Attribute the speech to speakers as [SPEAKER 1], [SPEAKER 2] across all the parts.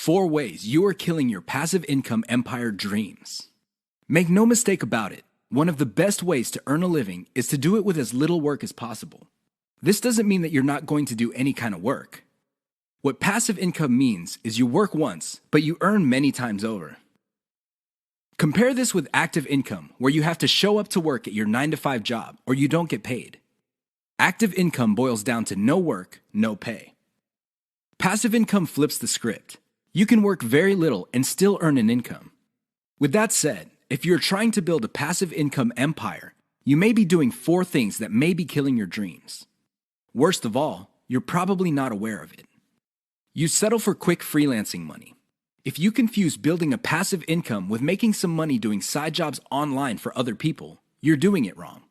[SPEAKER 1] 4 ways you are killing your passive income empire dreams. Make no mistake about it, one of the best ways to earn a living is to do it with as little work as possible. This doesn't mean that you're not going to do any kind of work. What passive income means is you work once, but you earn many times over. Compare this with active income, where you have to show up to work at your 9-to-5 job or you don't get paid. Active income boils down to no work, no pay. Passive income flips the script. You can work very little and still earn an income. With that said, if you're trying to build a passive income empire, you may be doing 4 things that may be killing your dreams. Worst of all, you're probably not aware of it. You settle for quick freelancing money. If you confuse building a passive income with making some money doing side jobs online for other people, you're doing it wrong.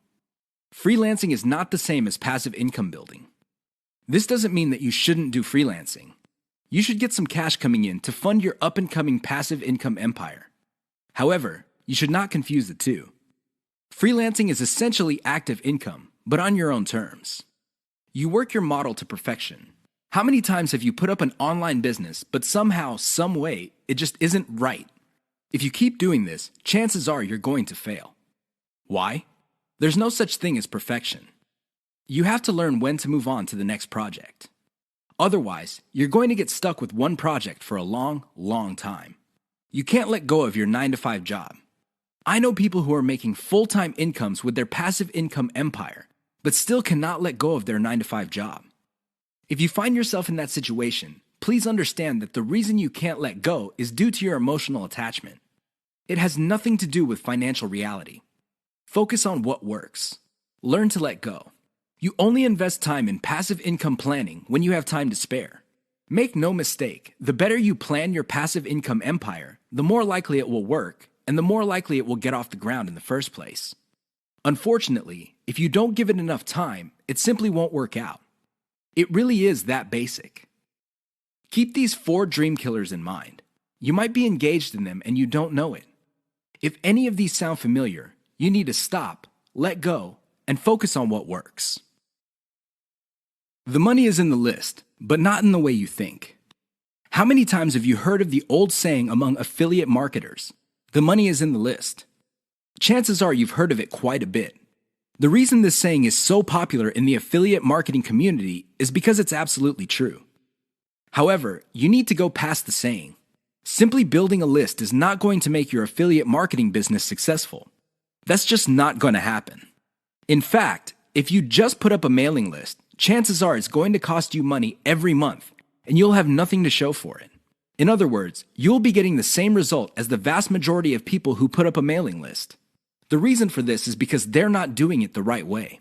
[SPEAKER 1] Freelancing is not the same as passive income building. This doesn't mean that you shouldn't do freelancing. You should get some cash coming in to fund your up-and-coming passive income empire. However, you should not confuse the two. Freelancing is essentially active income, but on your own terms. You work your model to perfection. How many times have you put up an online business, but somehow, some way, it just isn't right? If you keep doing this, chances are you're going to fail. Why? There's no such thing as perfection. You have to learn when to move on to the next project. Otherwise, you're going to get stuck with one project for a long, long time. You can't let go of your 9-to-5 job. I know people who are making full-time incomes with their passive income empire, but still cannot let go of their 9-to-5 job. If you find yourself in that situation, please understand that the reason you can't let go is due to your emotional attachment. It has nothing to do with financial reality. Focus on what works. Learn to let go. You only invest time in passive income planning when you have time to spare. Make no mistake, the better you plan your passive income empire, the more likely it will work, and the more likely it will get off the ground in the first place. Unfortunately, if you don't give it enough time, it simply won't work out. It really is that basic. Keep these 4 dream killers in mind. You might be engaged in them and you don't know it. If any of these sound familiar, you need to stop, let go, and focus on what works. The money is in the list, but not in the way you think. How many times have you heard of the old saying among affiliate marketers, "The money is in the list"? Chances are you've heard of it quite a bit. The reason this saying is so popular in the affiliate marketing community is because it's absolutely true. However, you need to go past the saying. Simply building a list is not going to make your affiliate marketing business successful. That's just not going to happen. In fact, if you just put up a mailing list, chances are it's going to cost you money every month, and you'll have nothing to show for it. In other words, you'll be getting the same result as the vast majority of people who put up a mailing list. The reason for this is because they're not doing it the right way.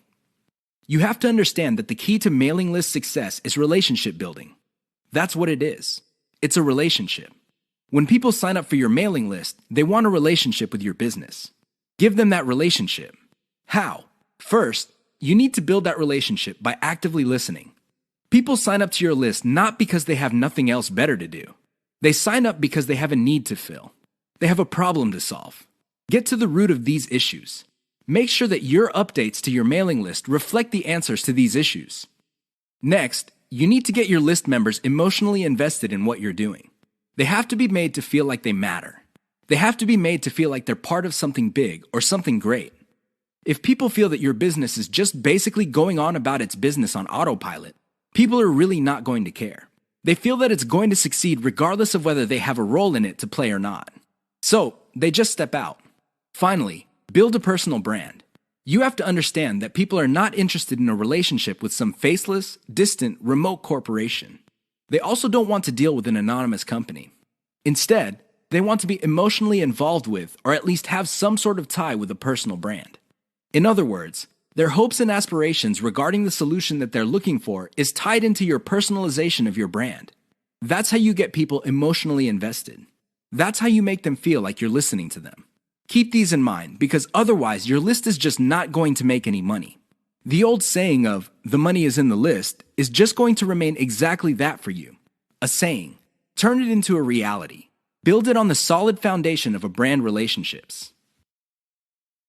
[SPEAKER 1] You have to understand that the key to mailing list success is relationship building. That's what it is. It's a relationship. When people sign up for your mailing list, they want a relationship with your business. Give them that relationship. How? First, you need to build that relationship by actively listening. People sign up to your list not because they have nothing else better to do. They sign up because they have a need to fill. They have a problem to solve. Get to the root of these issues. Make sure that your updates to your mailing list reflect the answers to these issues. Next, you need to get your list members emotionally invested in what you're doing. They have to be made to feel like they matter. They have to be made to feel like they're part of something big or something great. If people feel that your business is just basically going on about its business on autopilot, people are really not going to care. They feel that it's going to succeed regardless of whether they have a role in it to play or not. So, they just step out. Finally, build a personal brand. You have to understand that people are not interested in a relationship with some faceless, distant, remote corporation. They also don't want to deal with an anonymous company. Instead, they want to be emotionally involved with, or at least have some sort of tie with a personal brand. In other words, their hopes and aspirations regarding the solution that they're looking for is tied into your personalization of your brand. That's how you get people emotionally invested. That's how you make them feel like you're listening to them. Keep these in mind, because otherwise your list is just not going to make any money. The old saying of, "the money is in the list," is just going to remain exactly that for you. A saying. Turn it into a reality. Build it on the solid foundation of a brand relationships.